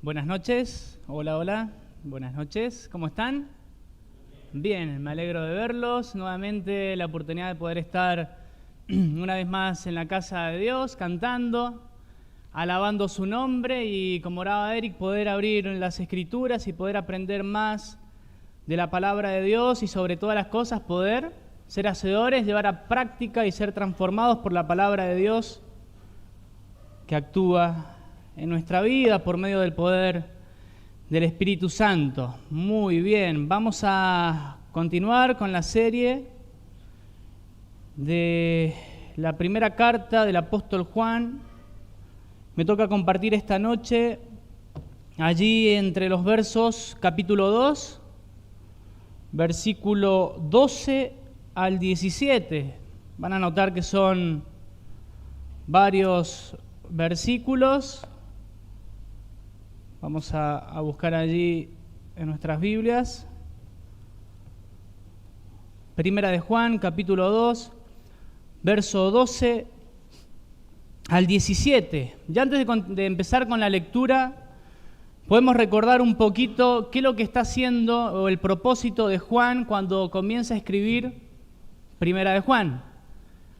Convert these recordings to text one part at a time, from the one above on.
Buenas noches, hola, buenas noches, ¿cómo están? Bien, me alegro de verlos, nuevamente la oportunidad de poder estar una vez más en la casa de Dios, cantando, alabando su nombre y, como oraba Eric, poder abrir las Escrituras y poder aprender más de la palabra de Dios y sobre todas las cosas poder ser hacedores, llevar a práctica y ser transformados por la palabra de Dios que actúa en nuestra vida por medio del poder del Espíritu Santo. Muy bien, vamos a continuar con la serie de la primera carta del apóstol Juan. Me toca compartir esta noche allí entre los versos capítulo 2, versículo 12 al 17. Van a notar que son varios versículos. Vamos a buscar allí en nuestras Biblias. Primera de Juan, capítulo 2, verso 12 al 17. Ya antes de empezar con la lectura, podemos recordar un poquito qué es lo que está haciendo o el propósito de Juan cuando comienza a escribir Primera de Juan.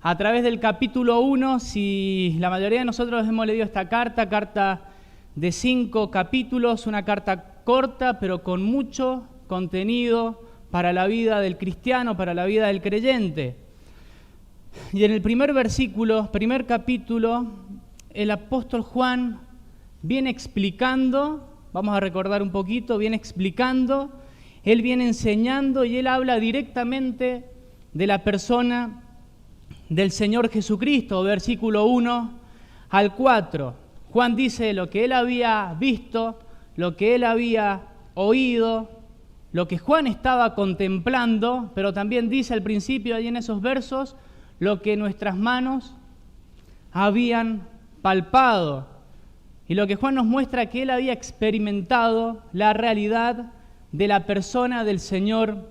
A través del capítulo 1, si la mayoría de nosotros hemos leído esta carta de 5 capítulos, una carta corta pero con mucho contenido para la vida del cristiano, para la vida del creyente. Y en el primer capítulo, el apóstol Juan viene explicando, vamos a recordar un poquito, viene explicando, él viene enseñando y él habla directamente de la persona del Señor Jesucristo, versículo 1 al 4. Juan dice lo que él había visto, lo que él había oído, lo que Juan estaba contemplando, pero también dice al principio, ahí en esos versos, lo que nuestras manos habían palpado. Y lo que Juan nos muestra que él había experimentado la realidad de la persona del Señor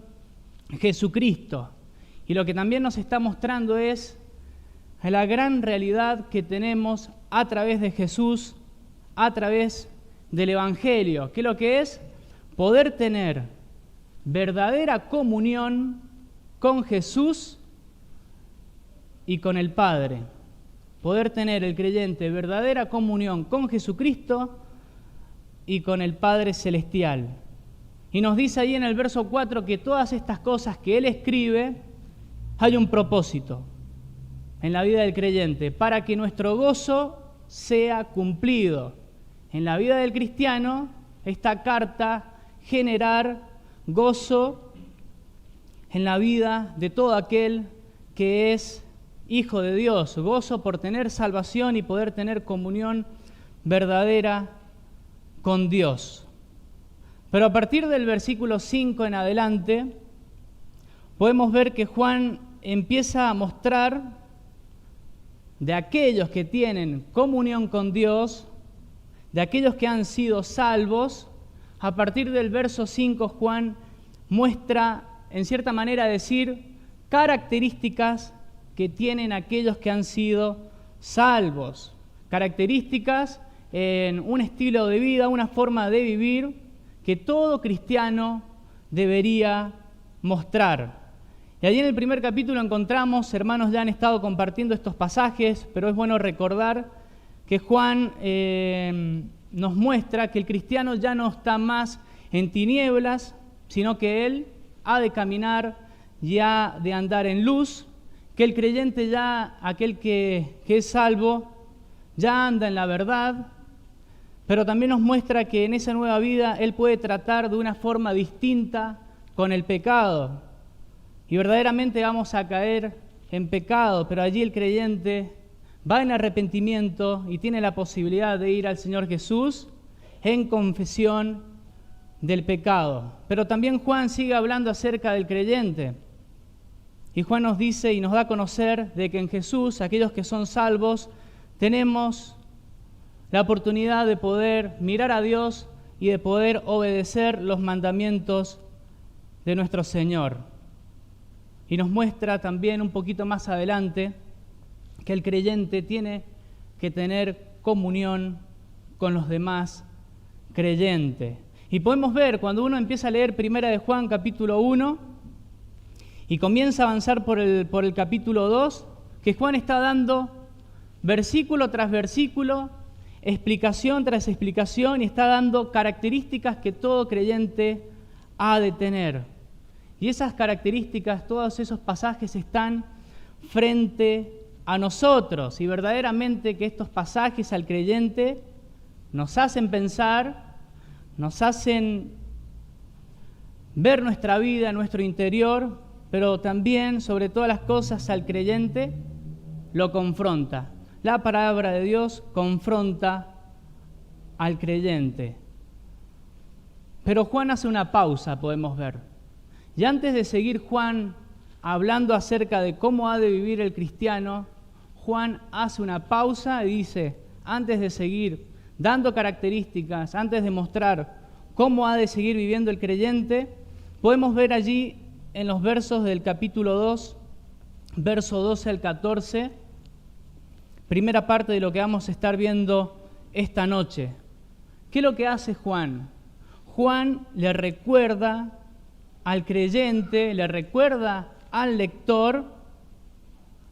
Jesucristo. Y lo que también nos está mostrando es la gran realidad que tenemos a través de Jesús, a través del Evangelio. ¿Qué es lo que es? Poder tener verdadera comunión con Jesús y con el Padre. Poder tener el creyente verdadera comunión con Jesucristo y con el Padre Celestial. Y nos dice ahí en el verso 4 que todas estas cosas que Él escribe, hay un propósito en la vida del creyente, para que nuestro gozo sea cumplido. En la vida del cristiano, esta carta generar gozo en la vida de todo aquel que es hijo de Dios, gozo por tener salvación y poder tener comunión verdadera con Dios. Pero a partir del versículo 5 en adelante, podemos ver que Juan empieza a mostrar de aquellos que tienen comunión con Dios, de aquellos que han sido salvos. A partir del verso 5, Juan muestra, en cierta manera decir, características que tienen aquellos que han sido salvos. Características en un estilo de vida, una forma de vivir que todo cristiano debería mostrar. Y allí en el primer capítulo encontramos, hermanos ya han estado compartiendo estos pasajes, pero es bueno recordar que Juan nos muestra que el cristiano ya no está más en tinieblas, sino que él ha de caminar y ha de andar en luz, que el creyente ya, aquel que es salvo, ya anda en la verdad, pero también nos muestra que en esa nueva vida él puede tratar de una forma distinta con el pecado. Y verdaderamente vamos a caer en pecado, pero allí el creyente va en arrepentimiento y tiene la posibilidad de ir al Señor Jesús en confesión del pecado. Pero también Juan sigue hablando acerca del creyente. Y Juan nos dice y nos da a conocer de que en Jesús, aquellos que son salvos, tenemos la oportunidad de poder mirar a Dios y de poder obedecer los mandamientos de nuestro Señor. Y nos muestra también un poquito más adelante que el creyente tiene que tener comunión con los demás creyente. Y podemos ver cuando uno empieza a leer Primera de Juan capítulo 1 y comienza a avanzar por el capítulo 2, que Juan está dando versículo tras versículo, explicación tras explicación, y está dando características que todo creyente ha de tener. Y esas características, todos esos pasajes están frente a nosotros, y verdaderamente que estos pasajes al creyente nos hacen pensar, nos hacen ver nuestra vida, nuestro interior, pero también, sobre todas las cosas, al creyente lo confronta. La palabra de Dios confronta al creyente. Pero Juan hace una pausa, podemos ver. Y antes de seguir Juan hablando acerca de cómo ha de vivir el cristiano, Juan hace una pausa y dice, antes de seguir dando características, antes de mostrar cómo ha de seguir viviendo el creyente, podemos ver allí en los versos del capítulo 2, verso 12 al 14, primera parte de lo que vamos a estar viendo esta noche. ¿Qué es lo que hace Juan? Juan le recuerda al creyente, le recuerda al lector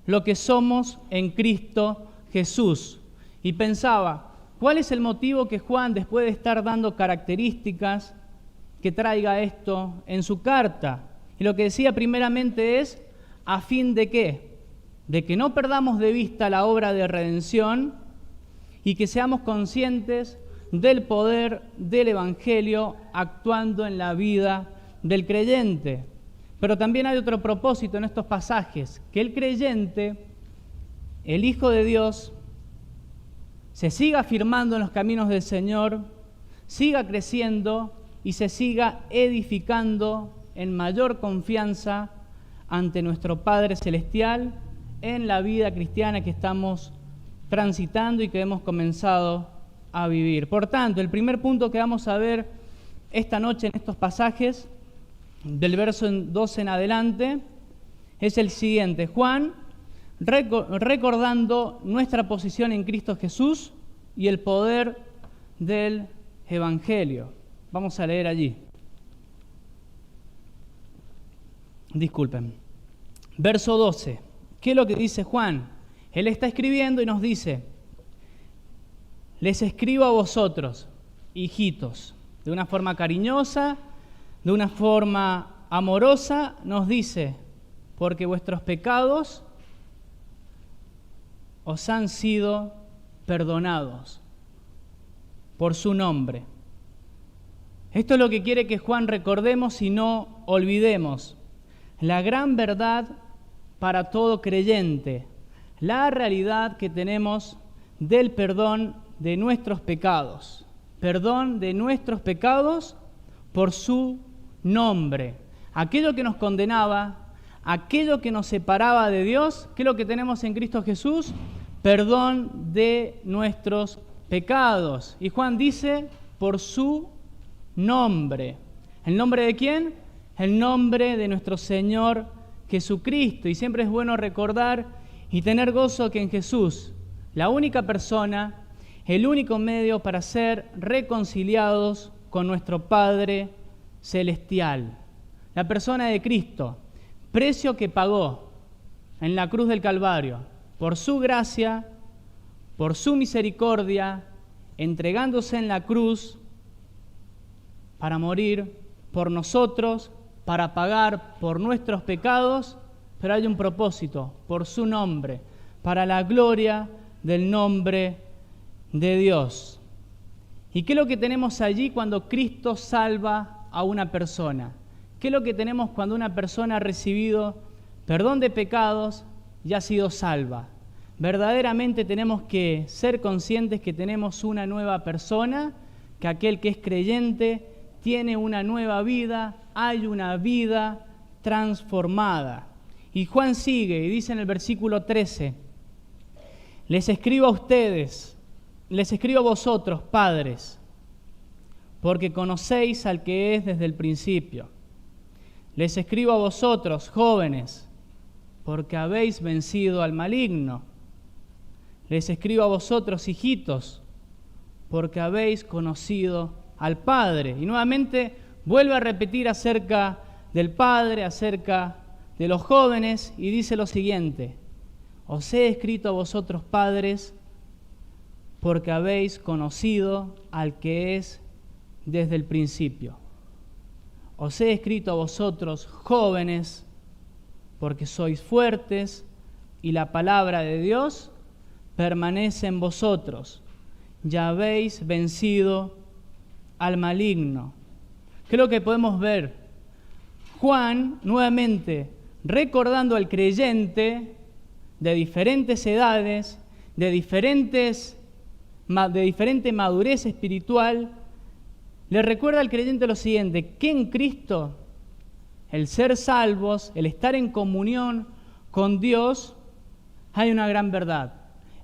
lo que somos en Cristo Jesús. Y pensaba, ¿cuál es el motivo que Juan, después de estar dando características, que traiga esto en su carta? Y lo que decía primeramente es, ¿a fin de qué? De que no perdamos de vista la obra de redención y que seamos conscientes del poder del Evangelio actuando en la vida del creyente. Pero también hay otro propósito en estos pasajes, que el creyente, el Hijo de Dios, se siga afirmando en los caminos del Señor, siga creciendo y se siga edificando en mayor confianza ante nuestro Padre Celestial en la vida cristiana que estamos transitando y que hemos comenzado a vivir. Por tanto, el primer punto que vamos a ver esta noche en estos pasajes, del verso 12 en adelante, es el siguiente. Juan, recordando nuestra posición en Cristo Jesús y el poder del Evangelio. Vamos a leer allí. Disculpen. Verso 12. ¿Qué es lo que dice Juan? Él está escribiendo y nos dice, les escribo a vosotros, hijitos, de una forma cariñosa, de una forma amorosa, nos dice, porque vuestros pecados os han sido perdonados por su nombre. Esto es lo que quiere que Juan recordemos y no olvidemos. La gran verdad para todo creyente, la realidad que tenemos del perdón de nuestros pecados. Perdón de nuestros pecados por su nombre. Aquello que nos condenaba, aquello que nos separaba de Dios, ¿qué es lo que tenemos en Cristo Jesús? Perdón de nuestros pecados. Y Juan dice, por su nombre. ¿El nombre de quién? El nombre de nuestro Señor Jesucristo. Y siempre es bueno recordar y tener gozo que en Jesús, la única persona, el único medio para ser reconciliados con nuestro Padre Celestial. La persona de Cristo, precio que pagó en la cruz del Calvario, por su gracia, por su misericordia, entregándose en la cruz para morir por nosotros, para pagar por nuestros pecados, pero hay un propósito, por su nombre, para la gloria del nombre de Dios. ¿Y qué es lo que tenemos allí cuando Cristo salva a una persona? ¿Qué es lo que tenemos cuando una persona ha recibido perdón de pecados y ha sido salva? Verdaderamente tenemos que ser conscientes que tenemos una nueva persona, que aquel que es creyente tiene una nueva vida, hay una vida transformada. Y Juan sigue y dice en el versículo 13, les escribo a ustedes, les escribo a vosotros, padres, porque conocéis al que es desde el principio. Les escribo a vosotros, jóvenes, porque habéis vencido al maligno. Les escribo a vosotros, hijitos, porque habéis conocido al Padre. Y nuevamente vuelve a repetir acerca del Padre, acerca de los jóvenes, y dice lo siguiente: os he escrito a vosotros padres, porque habéis conocido al que es desde el principio. Os he escrito a vosotros jóvenes, porque sois fuertes, y la palabra de Dios permanece en vosotros. Ya habéis vencido al maligno. Creo que podemos ver Juan nuevamente recordando al creyente de diferentes edades, de diferente madurez espiritual. Le recuerda al creyente lo siguiente: que en Cristo el ser salvos, el estar en comunión con Dios, hay una gran verdad.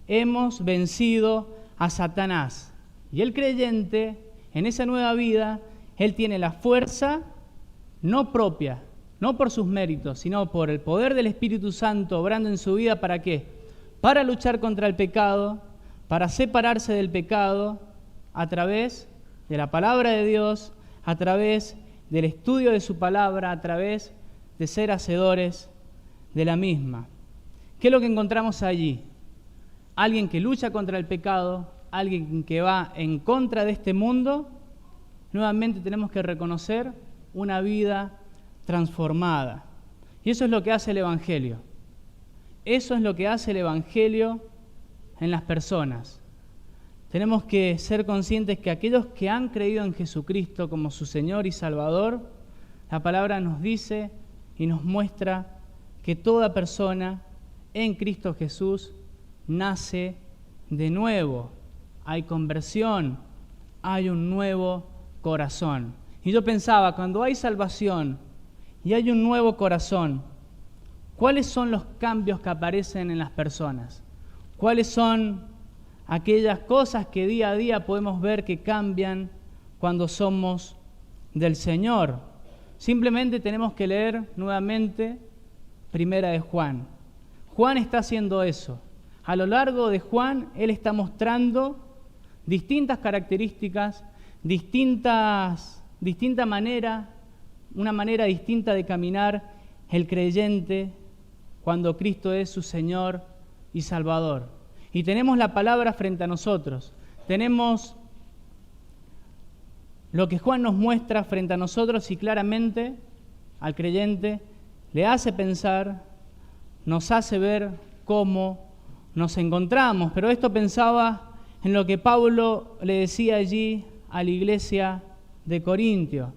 Hemos vencido a Satanás. Y el creyente, en esa nueva vida, él tiene la fuerza no propia, no por sus méritos, sino por el poder del Espíritu Santo obrando en su vida. ¿Para qué? Para luchar contra el pecado, para separarse del pecado a través de la palabra de Dios, a través del estudio de su palabra, a través de ser hacedores de la misma. ¿Qué es lo que encontramos allí? Alguien que lucha contra el pecado, alguien que va en contra de este mundo. Nuevamente tenemos que reconocer una vida transformada. Y eso es lo que hace el Evangelio. Eso es lo que hace el Evangelio en las personas. Tenemos que ser conscientes que aquellos que han creído en Jesucristo como su Señor y Salvador, la palabra nos dice y nos muestra que toda persona en Cristo Jesús nace de nuevo. Hay conversión, hay un nuevo corazón. Y yo pensaba, cuando hay salvación y hay un nuevo corazón, ¿cuáles son los cambios que aparecen en las personas? ¿Cuáles son aquellas cosas que día a día podemos ver que cambian cuando somos del Señor? Simplemente tenemos que leer nuevamente Primera de Juan. Juan está haciendo eso. A lo largo de Juan, él está mostrando distintas características, distinta manera, una manera distinta de caminar el creyente cuando Cristo es su Señor y Salvador. Y tenemos la palabra frente a nosotros. Tenemos lo que Juan nos muestra frente a nosotros y claramente al creyente le hace pensar, nos hace ver cómo nos encontramos. Pero esto pensaba en lo que Pablo le decía allí a la iglesia de Corintio.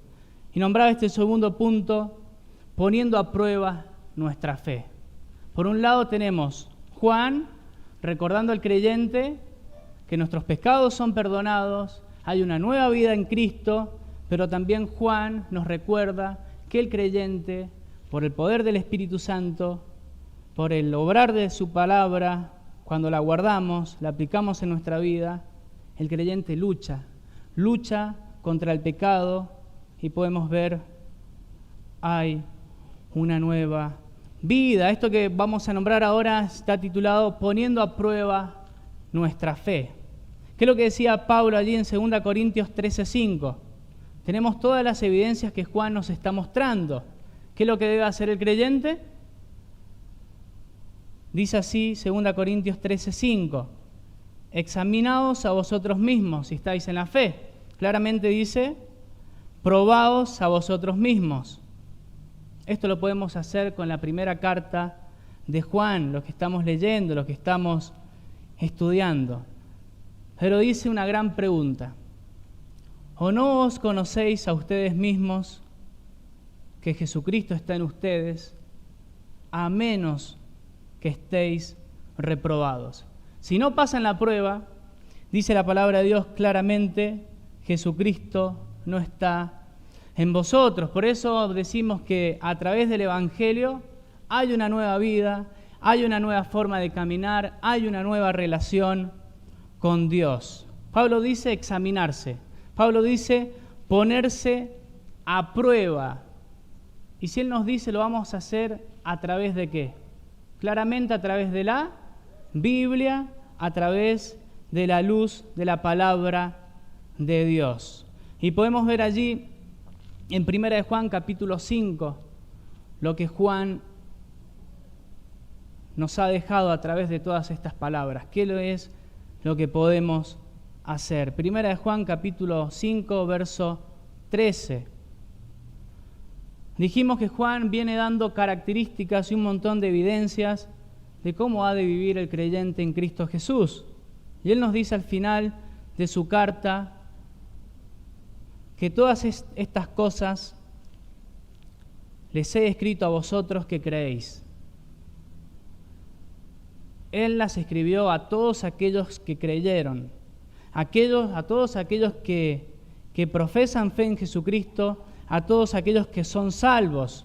Y nombraba este segundo punto, poniendo a prueba nuestra fe. Por un lado tenemos Juan recordando al creyente que nuestros pecados son perdonados, hay una nueva vida en Cristo, pero también Juan nos recuerda que el creyente, por el poder del Espíritu Santo, por el obrar de su palabra, cuando la guardamos, la aplicamos en nuestra vida, el creyente lucha contra el pecado y podemos ver, hay una nueva vida. Esto que vamos a nombrar ahora está titulado Poniendo a prueba nuestra fe. ¿Qué es lo que decía Pablo allí en 2 Corintios 13:5? Tenemos todas las evidencias que Juan nos está mostrando. ¿Qué es lo que debe hacer el creyente? Dice así 2 Corintios 13:5. Examinaos a vosotros mismos si estáis en la fe. Claramente dice, probaos a vosotros mismos. Esto lo podemos hacer con la primera carta de Juan, lo que estamos leyendo, lo que estamos estudiando. Pero dice una gran pregunta. ¿O no os conocéis a ustedes mismos que Jesucristo está en ustedes, a menos que estéis reprobados? Si no pasan la prueba, dice la palabra de Dios claramente, Jesucristo no está en vosotros. Por eso decimos que a través del Evangelio hay una nueva vida, hay una nueva forma de caminar, hay una nueva relación con Dios. Pablo dice examinarse. Pablo dice ponerse a prueba. Y si Él nos dice lo vamos a hacer ¿a través de qué? Claramente a través de la Biblia, a través de la luz de la palabra de Dios. Y podemos ver allí en 1 de Juan capítulo 5 lo que Juan nos ha dejado a través de todas estas palabras. ¿Qué es lo que podemos hacer? 1 de Juan capítulo 5 verso 13. Dijimos que Juan viene dando características y un montón de evidencias de cómo ha de vivir el creyente en Cristo Jesús. Y él nos dice al final de su carta que todas estas cosas les he escrito a vosotros que creéis. Él las escribió a todos aquellos que creyeron, a todos aquellos que profesan fe en Jesucristo, a todos aquellos que son salvos,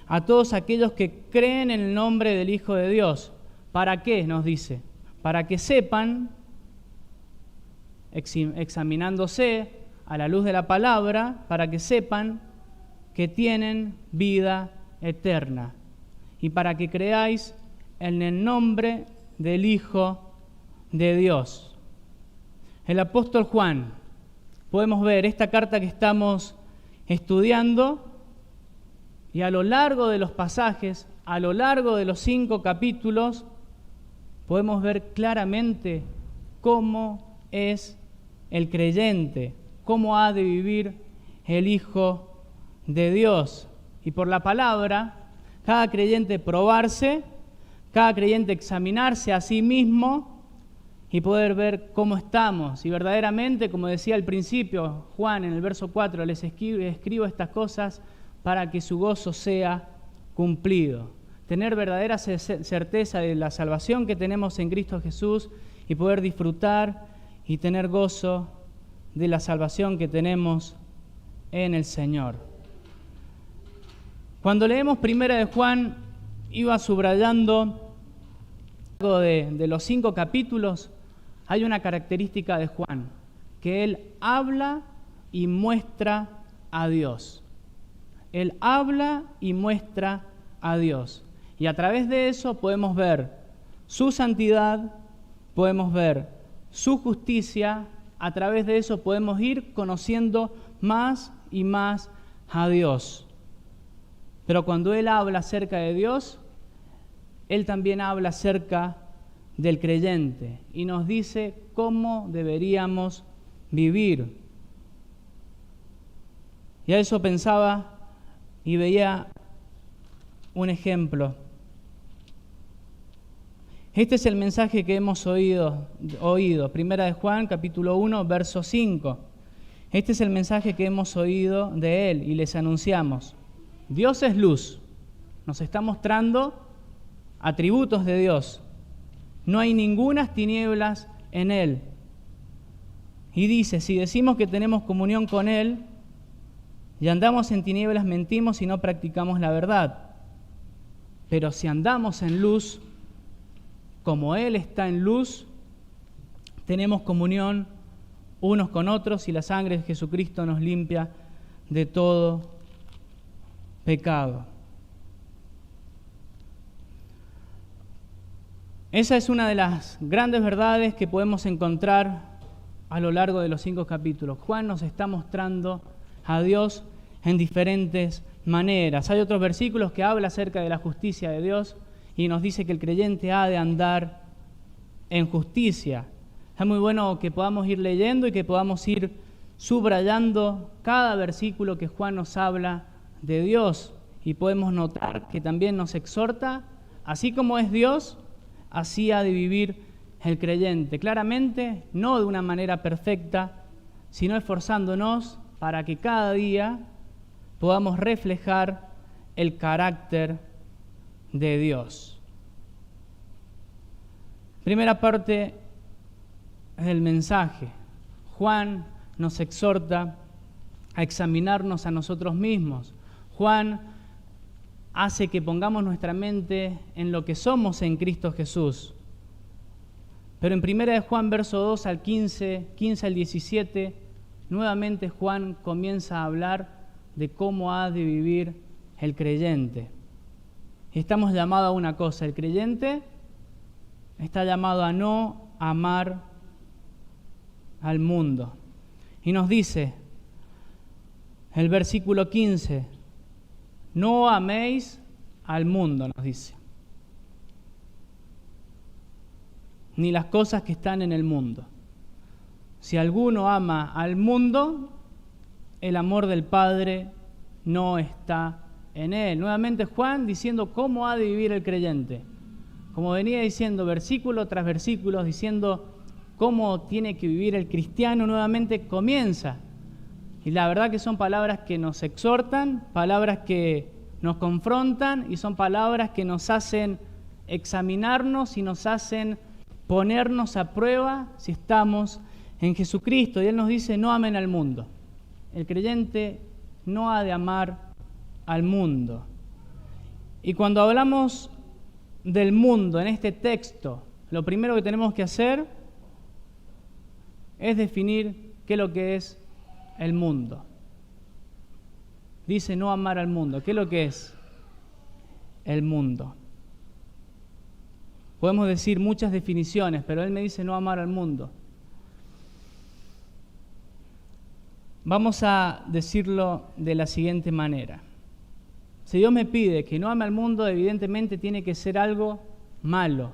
a todos aquellos que creen en el nombre del Hijo de Dios. ¿Para qué? Nos dice. Para que sepan, examinándose a la luz de la palabra, para que sepan que tienen vida eterna y para que creáis en el nombre del Hijo de Dios. El apóstol Juan, podemos ver esta carta que estamos estudiando y a lo largo de los pasajes, a lo largo de los 5 capítulos, podemos ver claramente cómo es el creyente, cómo ha de vivir el Hijo de Dios. Y por la palabra, cada creyente probarse, cada creyente examinarse a sí mismo y poder ver cómo estamos. Y verdaderamente, como decía al principio Juan en el verso 4, les escribo estas cosas para que su gozo sea cumplido. Tener verdadera certeza de la salvación que tenemos en Cristo Jesús y poder disfrutar y tener gozo de la salvación que tenemos en el Señor. Cuando leemos 1 de Juan, iba subrayando de los 5 capítulos, hay una característica de Juan, que él habla y muestra a Dios. Él habla y muestra a Dios. Y a través de eso podemos ver su santidad, podemos ver su justicia, a través de eso podemos ir conociendo más y más a Dios. Pero cuando Él habla acerca de Dios, Él también habla acerca del creyente y nos dice cómo deberíamos vivir. Y a eso pensaba y veía un ejemplo. Este es el mensaje que hemos oído. Primera de Juan, capítulo 1, verso 5. Este es el mensaje que hemos oído de Él y les anunciamos. Dios es luz. Nos está mostrando atributos de Dios. No hay ningunas tinieblas en Él. Y dice, si decimos que tenemos comunión con Él y andamos en tinieblas, mentimos y no practicamos la verdad. Pero si andamos en luz, como Él está en luz, tenemos comunión unos con otros y la sangre de Jesucristo nos limpia de todo pecado. Esa es una de las grandes verdades que podemos encontrar a lo largo de los 5 capítulos. Juan nos está mostrando a Dios en diferentes maneras. Hay otros versículos que hablan acerca de la justicia de Dios y nos dice que el creyente ha de andar en justicia. Es muy bueno que podamos ir leyendo y que podamos ir subrayando cada versículo que Juan nos habla de Dios y podemos notar que también nos exhorta, así como es Dios, así ha de vivir el creyente. Claramente, no de una manera perfecta, sino esforzándonos para que cada día podamos reflejar el carácter de Dios. Primera parte del mensaje. Juan nos exhorta a examinarnos a nosotros mismos. Juan hace que pongamos nuestra mente en lo que somos en Cristo Jesús. Pero en 1 de Juan, verso 2 al 15 al 17, nuevamente Juan comienza a hablar de cómo ha de vivir el creyente. Y estamos llamados a una cosa, el creyente está llamado a no amar al mundo. Y nos dice el versículo 15, no améis al mundo, nos dice, ni las cosas que están en el mundo. Si alguno ama al mundo, el amor del Padre no está en él. Nuevamente Juan diciendo cómo ha de vivir el creyente. Como venía diciendo versículo tras versículo, diciendo cómo tiene que vivir el cristiano, nuevamente comienza. Y la verdad que son palabras que nos exhortan, palabras que nos confrontan y son palabras que nos hacen examinarnos y nos hacen ponernos a prueba si estamos en Jesucristo. Y Él nos dice, no amen al mundo. El creyente no ha de amar al mundo. Y cuando hablamos del mundo en este texto, lo primero que tenemos que hacer es definir qué es lo que es el mundo. Dice no amar al mundo. ¿Qué es lo que es el mundo? Podemos decir muchas definiciones, pero Él me dice no amar al mundo. Vamos a decirlo de la siguiente manera. Si Dios me pide que no ame al mundo, evidentemente tiene que ser algo malo.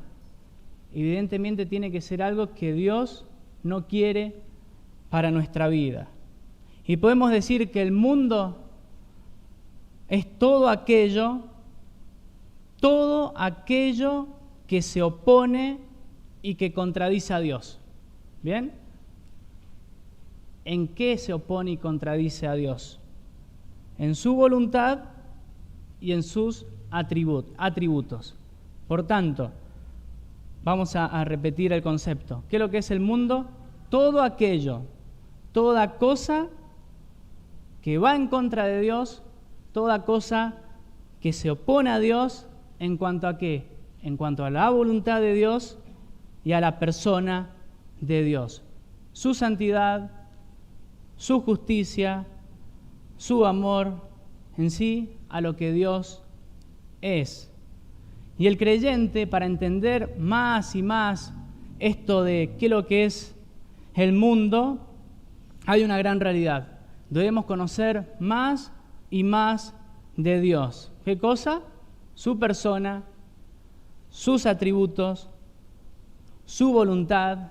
Evidentemente tiene que ser algo que Dios no quiere para nuestra vida. Y podemos decir que el mundo es todo aquello que se opone y que contradice a Dios. ¿Bien? ¿En qué se opone y contradice a Dios? En su voluntad y en sus atributos. Por tanto, vamos a repetir el concepto. ¿Qué es lo que es el mundo? Todo aquello, toda cosa que va en contra de Dios, toda cosa que se opone a Dios, ¿en cuanto a qué? En cuanto a la voluntad de Dios y a la persona de Dios. Su santidad, su justicia, su amor en sí a lo que Dios es. Y el creyente, para entender más y más esto de qué es lo que es el mundo, hay una gran realidad. Debemos conocer más y más de Dios. ¿Qué cosa? Su persona, sus atributos, su voluntad.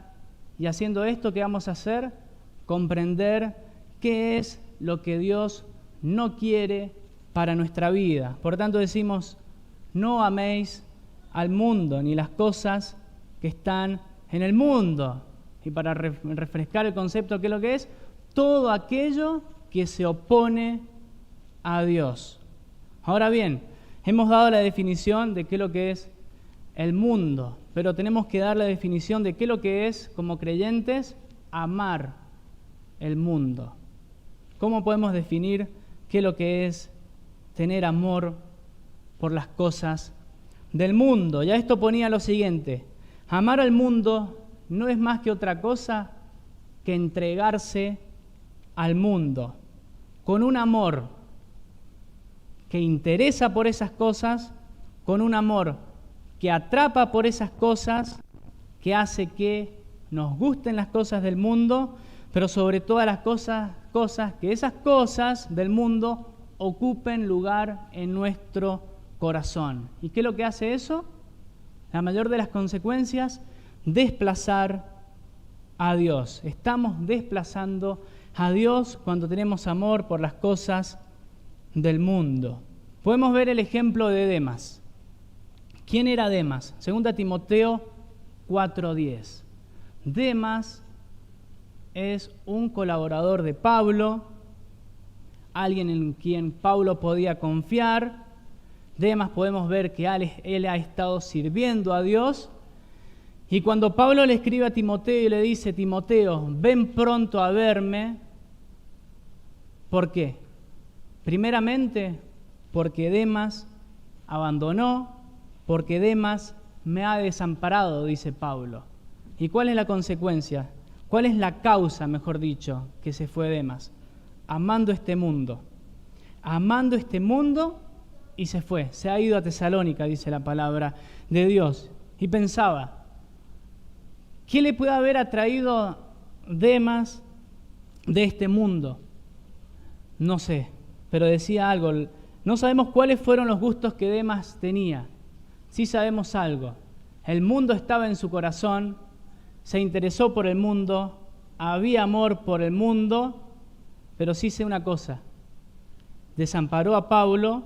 Y haciendo esto, ¿qué vamos a hacer? Comprender qué es lo que Dios no quiere para nuestra vida. Por tanto decimos, no améis al mundo ni las cosas que están en el mundo. Y para refrescar el concepto, ¿qué es lo que es? Todo aquello que se opone a Dios. Ahora bien, hemos dado la definición de qué es lo que es el mundo, pero tenemos que dar la definición de qué es lo que es, como creyentes, amar el mundo. ¿Cómo podemos definir qué es lo que es tener amor por las cosas del mundo? Ya esto ponía lo siguiente: amar al mundo no es más que otra cosa que entregarse al mundo, con un amor que interesa por esas cosas, con un amor que atrapa por esas cosas, que hace que nos gusten las cosas del mundo, pero sobre todas las cosas, que esas cosas del mundo ocupen lugar en nuestro corazón. ¿Y qué es lo que hace eso? La mayor de las consecuencias, desplazar a Dios. Estamos desplazando a Dios cuando tenemos amor por las cosas del mundo. Podemos ver el ejemplo de Demas. ¿Quién era Demas? 2 Timoteo 4:10. Demas es un colaborador de Pablo, alguien en quien Pablo podía confiar. Demas podemos ver que él ha estado sirviendo a Dios. Y cuando Pablo le escribe a Timoteo y le dice, Timoteo, ven pronto a verme, ¿por qué? Primeramente, porque Demas abandonó, porque Demas me ha desamparado, dice Pablo. ¿Y cuál es la consecuencia? ¿Cuál es la causa, mejor dicho, que se fue Demas? Amando este mundo. Amando este mundo y se fue. Se ha ido a Tesalónica, dice la palabra de Dios. Y pensaba, ¿qué le puede haber atraído Demas de este mundo. No sé, pero decía algo. No sabemos cuáles fueron los gustos que Demas tenía. Sí sabemos algo. El mundo estaba en su corazón, se interesó por el mundo, había amor por el mundo, pero sí sé una cosa. Desamparó a Pablo,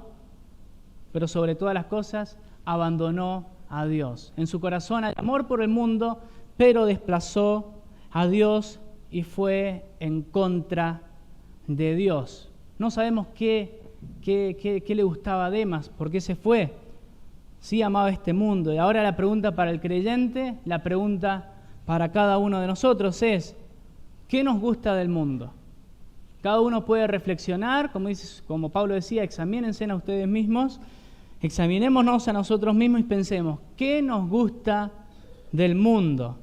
pero sobre todas las cosas abandonó a Dios. En su corazón hay amor por el mundo, pero desplazó a Dios y fue en contra de Dios. No sabemos qué le gustaba a Demas, por qué se fue. Sí amaba este mundo. Y ahora la pregunta para el creyente, la pregunta para cada uno de nosotros es, ¿qué nos gusta del mundo? Cada uno puede reflexionar, como Pablo decía, examínense a ustedes mismos, examinémonos a nosotros mismos y pensemos, ¿qué nos gusta del mundo?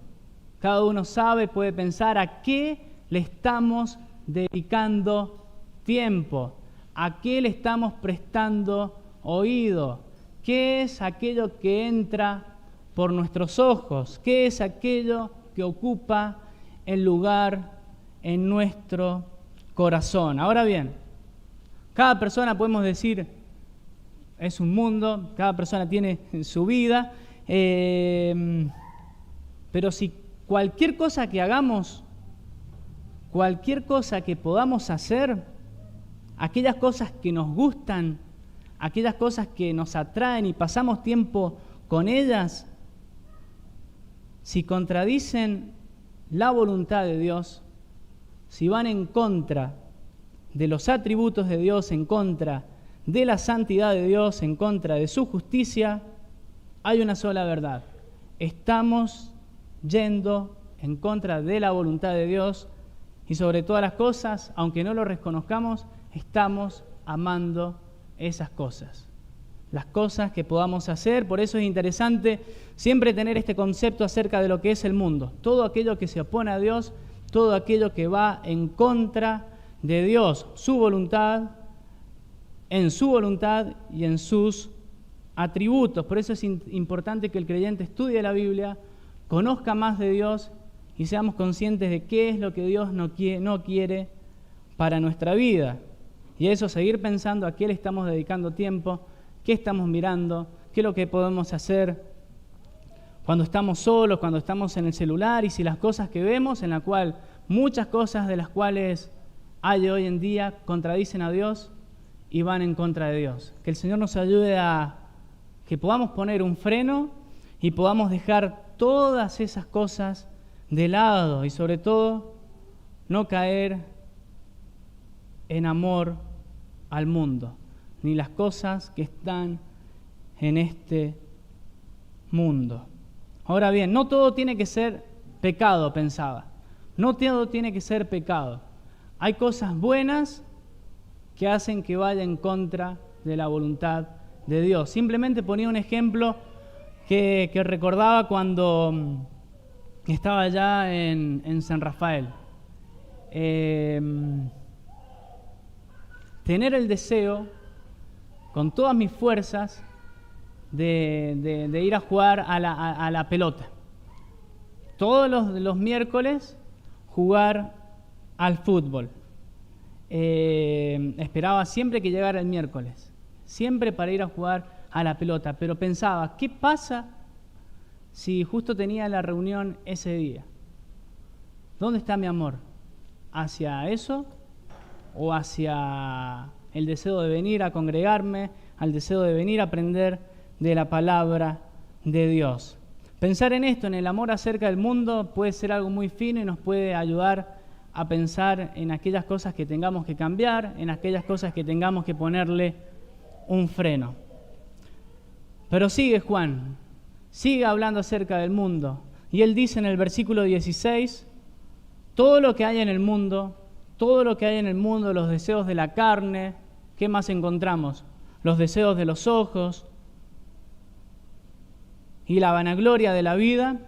Cada uno sabe, puede pensar a qué le estamos dedicando tiempo, a qué le estamos prestando oído, qué es aquello que entra por nuestros ojos, qué es aquello que ocupa el lugar en nuestro corazón. Ahora bien, cada persona podemos decir es un mundo, cada persona tiene su vida, pero si cualquier cosa que hagamos, cualquier cosa que podamos hacer, aquellas cosas que nos gustan, aquellas cosas que nos atraen y pasamos tiempo con ellas, si contradicen la voluntad de Dios, si van en contra de los atributos de Dios, en contra de la santidad de Dios, en contra de su justicia, hay una sola verdad. Estamos yendo en contra de la voluntad de Dios y sobre todas las cosas, aunque no lo reconozcamos, estamos amando esas cosas. Las cosas que podamos hacer, por eso es interesante siempre tener este concepto acerca de lo que es el mundo. Todo aquello que se opone a Dios, todo aquello que va en contra de Dios, su voluntad, en su voluntad y en sus atributos. Por eso es importante que el creyente estudie la Biblia, conozca más de Dios y seamos conscientes de qué es lo que Dios no quiere para nuestra vida. Y eso, seguir pensando a qué le estamos dedicando tiempo, qué estamos mirando, qué es lo que podemos hacer cuando estamos solos, cuando estamos en el celular, y si las cosas que vemos, en la cual muchas cosas de las cuales hay hoy en día contradicen a Dios y van en contra de Dios. Que el Señor nos ayude a que podamos poner un freno y podamos dejar todas esas cosas de lado y sobre todo no caer en amor al mundo, ni las cosas que están en este mundo. Ahora bien, no todo tiene que ser pecado, pensaba. No todo tiene que ser pecado. Hay cosas buenas que hacen que vaya en contra de la voluntad de Dios. Simplemente ponía un ejemplo que recordaba cuando estaba allá en San Rafael. Tener el deseo, con todas mis fuerzas, de ir a jugar a la pelota. Todos los miércoles jugar al fútbol. Esperaba siempre que llegara el miércoles, siempre para ir a jugar a la pelota, pero pensaba, ¿qué pasa si justo tenía la reunión ese día? ¿Dónde está mi amor? ¿Hacia eso o hacia el deseo de venir a congregarme, al deseo de venir a aprender de la palabra de Dios? Pensar en esto, en el amor acerca del mundo, puede ser algo muy fino y nos puede ayudar a pensar en aquellas cosas que tengamos que cambiar, en aquellas cosas que tengamos que ponerle un freno. Pero sigue Juan, sigue hablando acerca del mundo. Y él dice en el versículo 16, todo lo que hay en el mundo, los deseos de la carne, ¿qué más encontramos? Los deseos de los ojos y la vanagloria de la vida,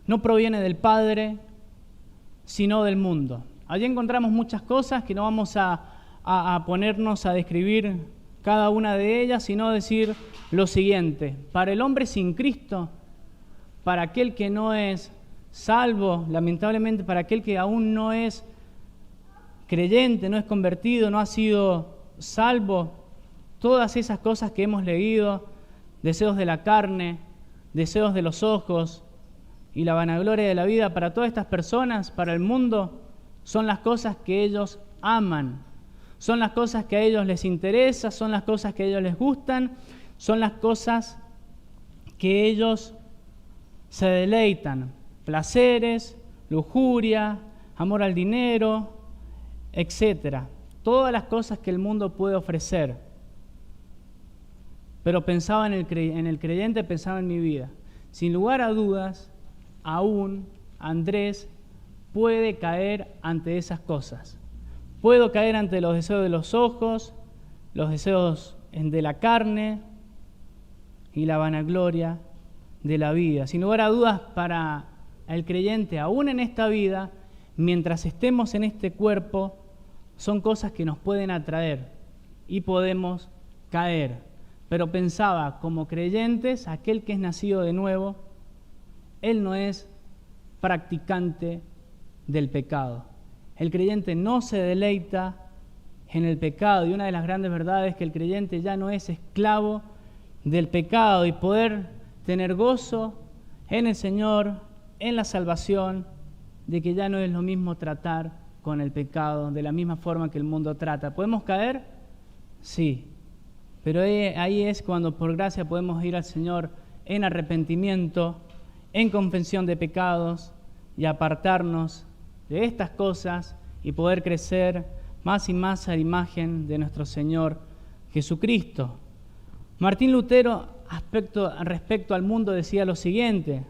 no proviene del Padre, sino del mundo. Allí encontramos muchas cosas que no vamos a ponernos a describir cada una de ellas, sino decir lo siguiente: para el hombre sin Cristo, para aquel que no es salvo, lamentablemente, para aquel que aún no es creyente, no es convertido, no ha sido salvo. Todas esas cosas que hemos leído, deseos de la carne, deseos de los ojos y la vanagloria de la vida, para todas estas personas, para el mundo, son las cosas que ellos aman, son las cosas que a ellos les interesan, son las cosas que a ellos les gustan, son las cosas que ellos se deleitan, placeres, lujuria, amor al dinero, etc. Todas las cosas que el mundo puede ofrecer. Pero pensaba en el creyente, pensaba en mi vida. Sin lugar a dudas, aún Andrés puede caer ante esas cosas. Puedo caer ante los deseos de los ojos, los deseos de la carne y la vanagloria de la vida. Sin lugar a dudas, para el creyente, aún en esta vida, mientras estemos en este cuerpo, son cosas que nos pueden atraer y podemos caer. Pero pensaba, como creyentes, aquel que es nacido de nuevo, él no es practicante del pecado. El creyente no se deleita en el pecado, y una de las grandes verdades es que el creyente ya no es esclavo del pecado, y poder tener gozo en el Señor, en la salvación, de que ya no es lo mismo tratar con el pecado de la misma forma que el mundo trata. ¿Podemos caer? Sí. Pero ahí es cuando por gracia podemos ir al Señor en arrepentimiento, en confesión de pecados y apartarnos de estas cosas y poder crecer más y más a la imagen de nuestro Señor Jesucristo. Martín Lutero, respecto al mundo, decía lo siguiente.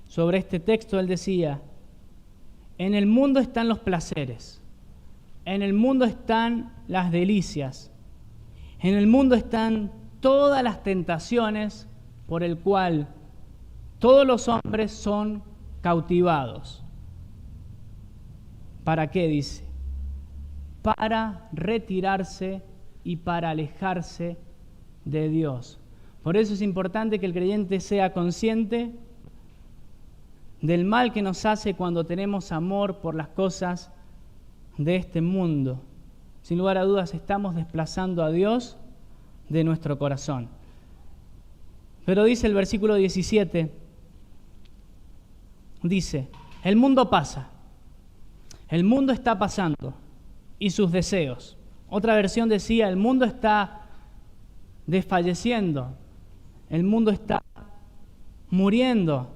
Sobre este texto él decía: en el mundo están los placeres, en el mundo están las delicias, en el mundo están todas las tentaciones por el cual todos los hombres son cautivados. ¿Para qué? Dice. Para retirarse y para alejarse de Dios. Por eso es importante que el creyente sea consciente del mal que nos hace cuando tenemos amor por las cosas de este mundo. Sin lugar a dudas, estamos desplazando a Dios de nuestro corazón. Pero dice el versículo 17, dice: el mundo pasa, el mundo está pasando, y sus deseos. Otra versión decía: el mundo está desfalleciendo, el mundo está muriendo,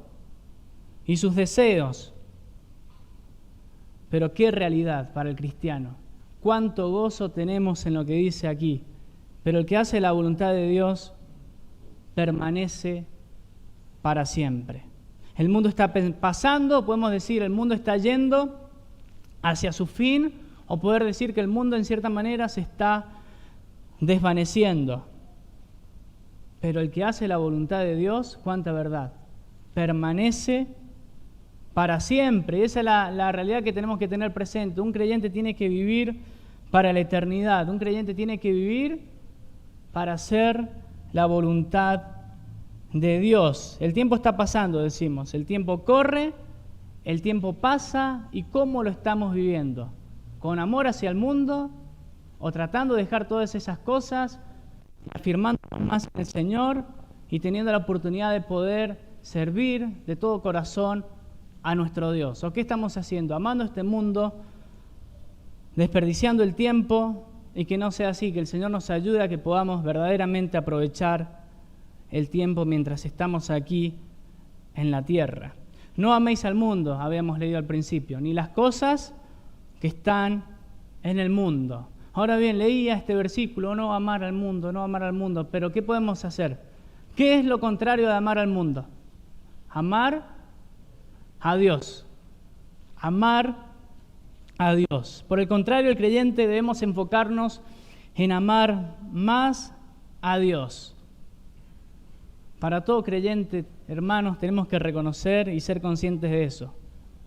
y sus deseos. Pero qué realidad para el cristiano. Cuánto gozo tenemos en lo que dice aquí. Pero el que hace la voluntad de Dios permanece para siempre. El mundo está pasando, podemos decir, el mundo está yendo hacia su fin, o poder decir que el mundo en cierta manera se está desvaneciendo. Pero el que hace la voluntad de Dios, cuánta verdad, permanece para siempre. Y esa es la realidad que tenemos que tener presente. Un creyente tiene que vivir para la eternidad. Un creyente tiene que vivir para hacer la voluntad de Dios. El tiempo está pasando, decimos. El tiempo corre, el tiempo pasa. ¿Y cómo lo estamos viviendo? ¿Con amor hacia el mundo? ¿O tratando de dejar todas esas cosas? Afirmándonos más en el Señor y teniendo la oportunidad de poder servir de todo corazón a nuestro Dios. ¿O qué estamos haciendo? Amando este mundo, desperdiciando el tiempo, y que no sea así, que el Señor nos ayude a que podamos verdaderamente aprovechar el tiempo mientras estamos aquí en la tierra. No améis al mundo, habíamos leído al principio, ni las cosas que están en el mundo. Ahora bien, leía este versículo: no amar al mundo, no amar al mundo, pero ¿qué podemos hacer? ¿Qué es lo contrario de amar al mundo? Amar a Dios. Amar a Dios. Por el contrario, el creyente debemos enfocarnos en amar más a Dios. Para todo creyente, hermanos, tenemos que reconocer y ser conscientes de eso.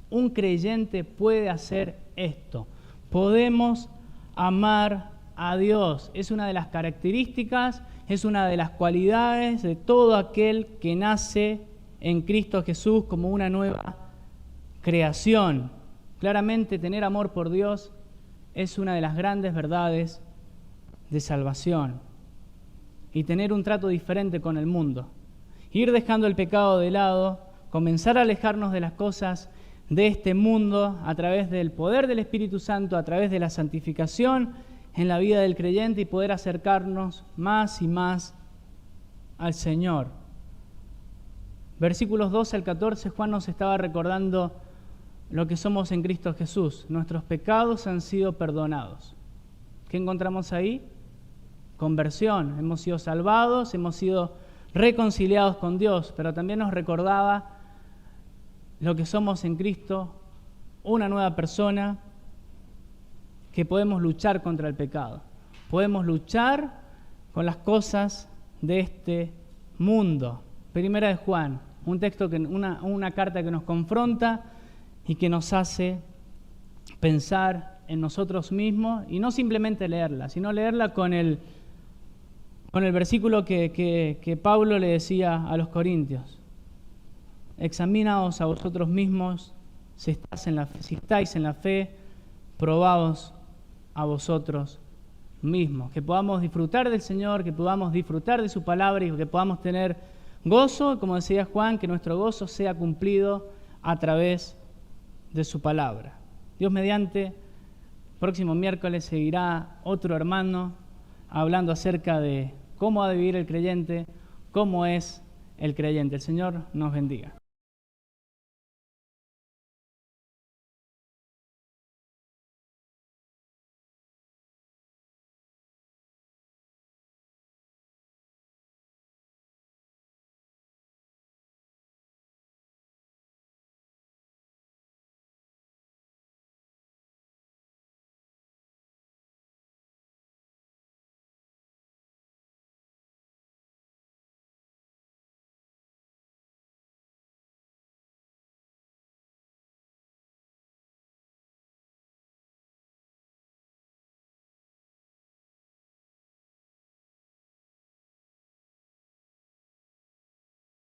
Un creyente puede hacer esto. Podemos amar a Dios. Es una de las características, es una de las cualidades de todo aquel que nace en Cristo Jesús como una nueva creación. Claramente tener amor por Dios es una de las grandes verdades de salvación. Y tener un trato diferente con el mundo. Ir dejando el pecado de lado, comenzar a alejarnos de las cosas de este mundo a través del poder del Espíritu Santo, a través de la santificación en la vida del creyente y poder acercarnos más y más al Señor. Versículos 12 al 14, Juan nos estaba recordando lo que somos en Cristo Jesús. Nuestros pecados han sido perdonados. ¿Qué encontramos ahí? Conversión. Hemos sido salvados, hemos sido reconciliados con Dios, pero también nos recordaba lo que somos en Cristo, una nueva persona, que podemos luchar contra el pecado. Podemos luchar con las cosas de este mundo. Primera de Juan, un texto, una carta que nos confronta y que nos hace pensar en nosotros mismos, y no simplemente leerla, sino leerla con el versículo que Pablo le decía a los corintios. Examinaos a vosotros mismos si estáis en la fe, probaos a vosotros mismos. Que podamos disfrutar del Señor, que podamos disfrutar de su palabra y que podamos tener gozo, como decía Juan, que nuestro gozo sea cumplido a través de su palabra. Dios mediante, próximo miércoles seguirá otro hermano hablando acerca de cómo ha de vivir el creyente, cómo es el creyente. El Señor nos bendiga.